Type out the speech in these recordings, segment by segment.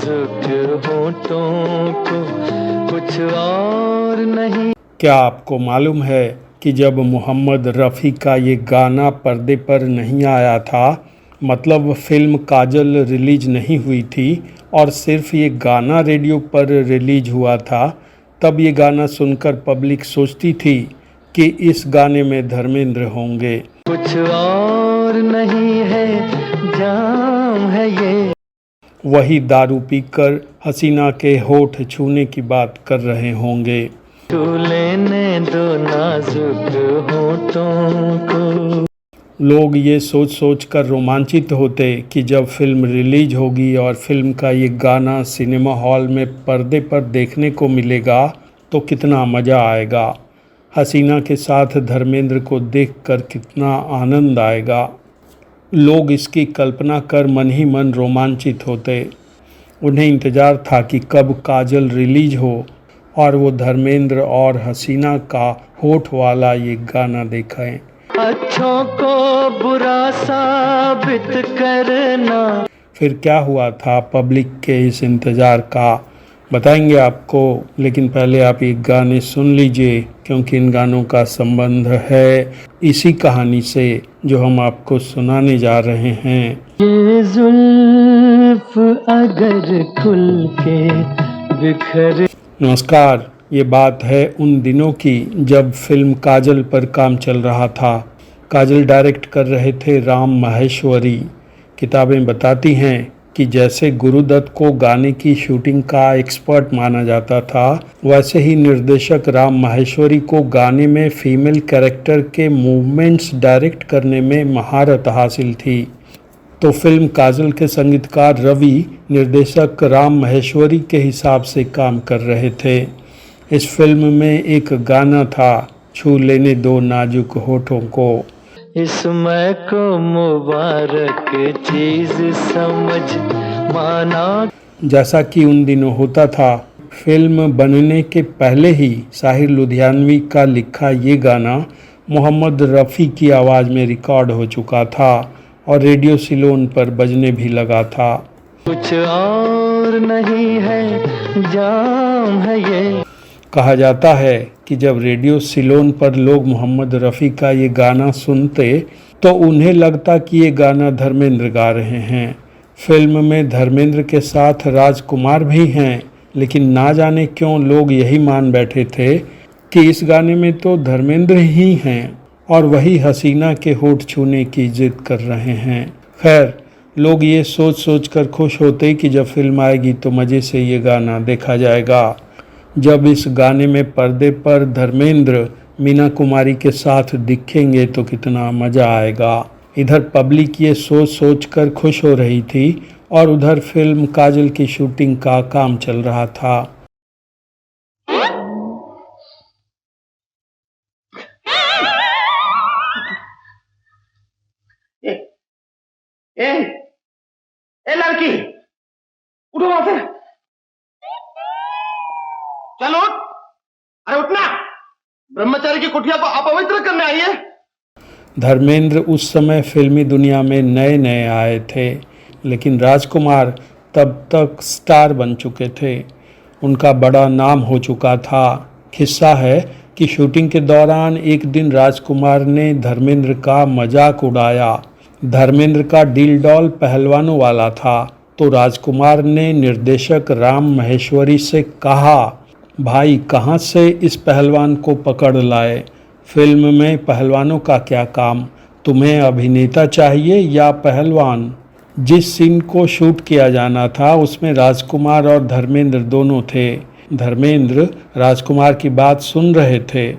नाजुक होठों को कुछ और नहीं। क्या आपको मालूम है कि जब मोहम्मद रफ़ी का ये गाना पर्दे पर नहीं आया था, मतलब फिल्म काजल रिलीज नहीं हुई थी और सिर्फ ये गाना रेडियो पर रिलीज हुआ था, तब ये गाना सुनकर पब्लिक सोचती थी कि इस गाने में धर्मेंद्र होंगे। कुछ और नहीं है, जाम है ये। वही दारू पीकर हसीना के होठ छूने की बात कर रहे होंगे। तू लेने दो नाजुक होठों को। लोग ये सोच सोच कर रोमांचित होते कि जब फिल्म रिलीज होगी और फिल्म का ये गाना सिनेमा हॉल में पर्दे पर देखने को मिलेगा तो कितना मज़ा आएगा। हसीना के साथ धर्मेंद्र को देखकर कितना आनंद आएगा। लोग इसकी कल्पना कर मन ही मन रोमांचित होते। उन्हें इंतज़ार था कि कब काजल रिलीज हो और वो धर्मेंद्र और हसीना का होठ वाला ये गाना देखें। अच्छों को बुरा साबित करना। फिर क्या हुआ था पब्लिक के इस इंतज़ार का, बताएंगे आपको, लेकिन पहले आप ये गाने सुन लीजिए क्योंकि इन गानों का संबंध है इसी कहानी से जो हम आपको सुनाने जा रहे हैं। ये जुल्फ अगर खुल के बिखर। नमस्कार, ये बात है उन दिनों की जब फिल्म काजल पर काम चल रहा था। काजल डायरेक्ट कर रहे थे राम माहेश्वरी। किताबें बताती हैं कि जैसे गुरुदत्त को गाने की शूटिंग का एक्सपर्ट माना जाता था, वैसे ही निर्देशक राम माहेश्वरी को गाने में फीमेल कैरेक्टर के मूवमेंट्स डायरेक्ट करने में महारत हासिल थी। तो फिल्म काजल के संगीतकार रवि निर्देशक राम माहेश्वरी के हिसाब से काम कर रहे थे। इस फिल्म में एक गाना था, छू लेने दो नाजुक होठों को। इसमें को मुबारक चीज समझ माना। जैसा कि उन दिनों होता था, फिल्म बनने के पहले ही साहिर लुधियानवी का लिखा ये गाना मोहम्मद रफ़ी की आवाज़ में रिकॉर्ड हो चुका था और रेडियो सिलोन पर बजने भी लगा था। कुछ और नहीं है, जाम है ये। कहा जाता है कि जब रेडियो सिलोन पर लोग मोहम्मद रफ़ी का ये गाना सुनते तो उन्हें लगता कि ये गाना धर्मेंद्र गा रहे हैं। फिल्म में धर्मेंद्र के साथ राजकुमार भी हैं, लेकिन ना जाने क्यों लोग यही मान बैठे थे कि इस गाने में तो धर्मेंद्र ही हैं और वही हसीना के होठ छूने की जिद कर रहे हैं। खैर, लोग ये सोच सोच कर खुश होते कि जब फिल्म आएगी तो मज़े से ये गाना देखा जाएगा। जब इस गाने में पर्दे पर धर्मेंद्र मीना कुमारी के साथ दिखेंगे तो कितना मज़ा आएगा। इधर पब्लिक ये सोच सोच कर खुश हो रही थी और उधर फिल्म काजल की शूटिंग का काम चल रहा था। ए लड़की, उठो वहां से। चलो उठ। अरे उठना, ब्रह्मचारी की कुटिया को अपवित्र करने आई है। धर्मेंद्र उस समय फिल्मी दुनिया में नए नए आए थे, लेकिन राजकुमार तब तक स्टार बन चुके थे। उनका बड़ा नाम हो चुका था। किस्सा है कि शूटिंग के दौरान एक दिन राजकुमार ने धर्मेंद्र का मजाक उड़ाया। धर्मेंद्र का डील डॉल पहलवानों वाला था, तो राजकुमार ने निर्देशक राम माहेश्वरी से कहा, भाई कहाँ से इस पहलवान को पकड़ लाए? फिल्म में पहलवानों का क्या काम? तुम्हें अभिनेता चाहिए या पहलवान? जिस सीन को शूट किया जाना था उसमें राजकुमार और धर्मेंद्र दोनों थे। धर्मेंद्र राजकुमार की बात सुन रहे थे,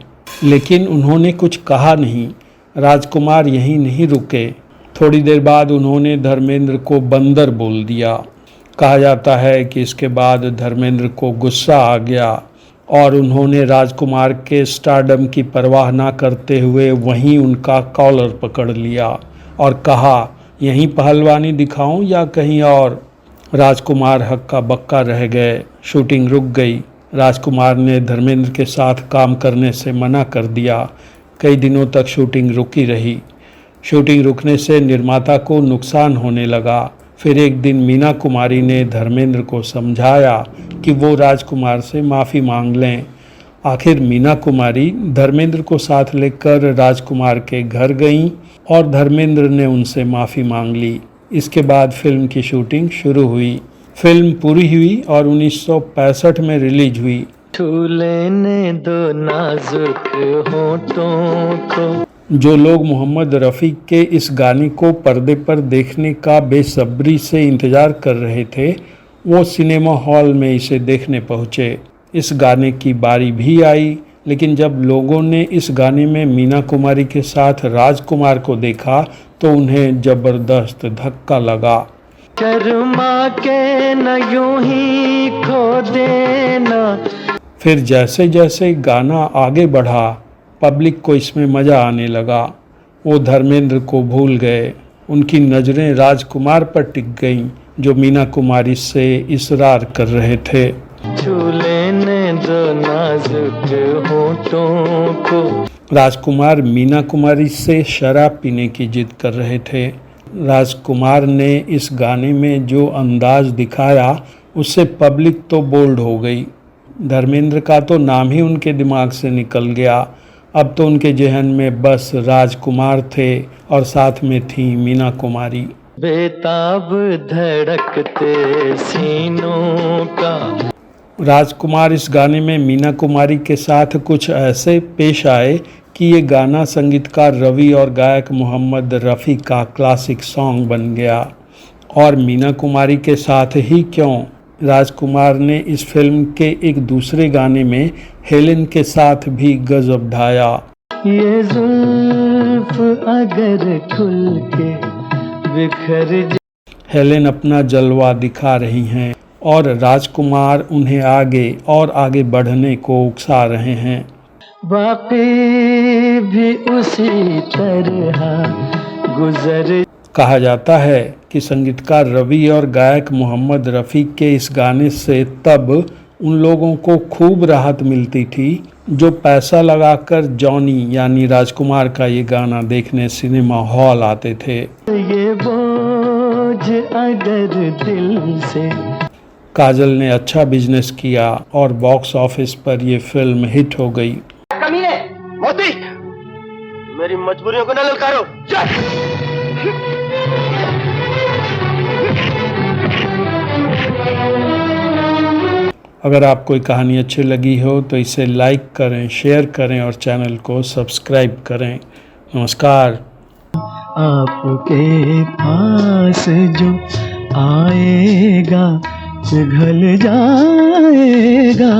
लेकिन उन्होंने कुछ कहा नहीं। राजकुमार यहीं नहीं रुके। थोड़ी देर बाद उन्होंने धर्मेंद्र को बंदर बोल दिया। कहा जाता है कि इसके बाद धर्मेंद्र को गुस्सा आ गया और उन्होंने राजकुमार के स्टारडम की परवाह ना करते हुए वहीं उनका कॉलर पकड़ लिया और कहा, यहीं पहलवानी दिखाऊं या कहीं और? राजकुमार हक्का बक्का रह गए। शूटिंग रुक गई। राजकुमार ने धर्मेंद्र के साथ काम करने से मना कर दिया। कई दिनों तक शूटिंग रुकी रही। शूटिंग रुकने से निर्माता को नुकसान होने लगा। फिर एक दिन मीना कुमारी ने धर्मेंद्र को समझाया कि वो राजकुमार से माफ़ी मांग लें। आखिर मीना कुमारी धर्मेंद्र को साथ लेकर राजकुमार के घर गईं और धर्मेंद्र ने उनसे माफ़ी मांग ली। इसके बाद फिल्म की शूटिंग शुरू हुई। फिल्म पूरी हुई और 1965 में रिलीज हुई। छू लेने दो नाजुक होठों को। जो लोग मोहम्मद रफ़ी के इस गाने को पर्दे पर देखने का बेसब्री से इंतज़ार कर रहे थे, वो सिनेमा हॉल में इसे देखने पहुँचे। इस गाने की बारी भी आई, लेकिन जब लोगों ने इस गाने में मीना कुमारी के साथ राजकुमार को देखा तो उन्हें ज़बरदस्त धक्का लगा। शर्मा के न यूं ही खो देना। फिर जैसे जैसे गाना आगे बढ़ा, पब्लिक को इसमें मज़ा आने लगा। वो धर्मेंद्र को भूल गए। उनकी नज़रें राजकुमार पर टिक गईं, जो मीना कुमारी से इसरार कर रहे थे। छू लेने दो नाजुक होठों को। राजकुमार मीना कुमारी से शराब पीने की जिद कर रहे थे। राजकुमार ने इस गाने में जो अंदाज दिखाया, उससे पब्लिक तो बोल्ड हो गई। धर्मेंद्र का तो नाम ही उनके दिमाग से निकल गया। अब तो उनके जहन में बस राजकुमार थे और साथ में थी मीना कुमारी। बेताब धड़कते सीनों का। राजकुमार इस गाने में मीना कुमारी के साथ कुछ ऐसे पेश आए कि ये गाना संगीतकार रवि और गायक मोहम्मद रफ़ी का क्लासिक सॉन्ग बन गया। और मीना कुमारी के साथ ही क्यों, राजकुमार ने इस फिल्म के एक दूसरे गाने में हेलेन के साथ भी गजब ढाया। ये जुल्फ अगर खुल के बिखर। हेलेन अपना जलवा दिखा रही हैं और राजकुमार उन्हें आगे और आगे बढ़ने को उकसा रहे हैं। बाकी भी उसी तरह गुजर। कहा जाता है कि संगीतकार रवि और गायक मोहम्मद रफ़ी के इस गाने से तब उन लोगों को खूब राहत मिलती थी जो पैसा लगाकर जॉनी यानी राजकुमार का ये गाना देखने सिनेमा हॉल आते थे। ये बोझ अगर दिल से। काजल ने अच्छा बिजनेस किया और बॉक्स ऑफिस पर ये फिल्म हिट हो गई। कमीने, मोती, मेरी मजबूरियों को न ललकारो। अगर आपको ये कहानी अच्छी लगी हो तो इसे लाइक करें, शेयर करें और चैनल को सब्सक्राइब करें। नमस्कार। आपके पास जो आएगा पिघल जाएगा।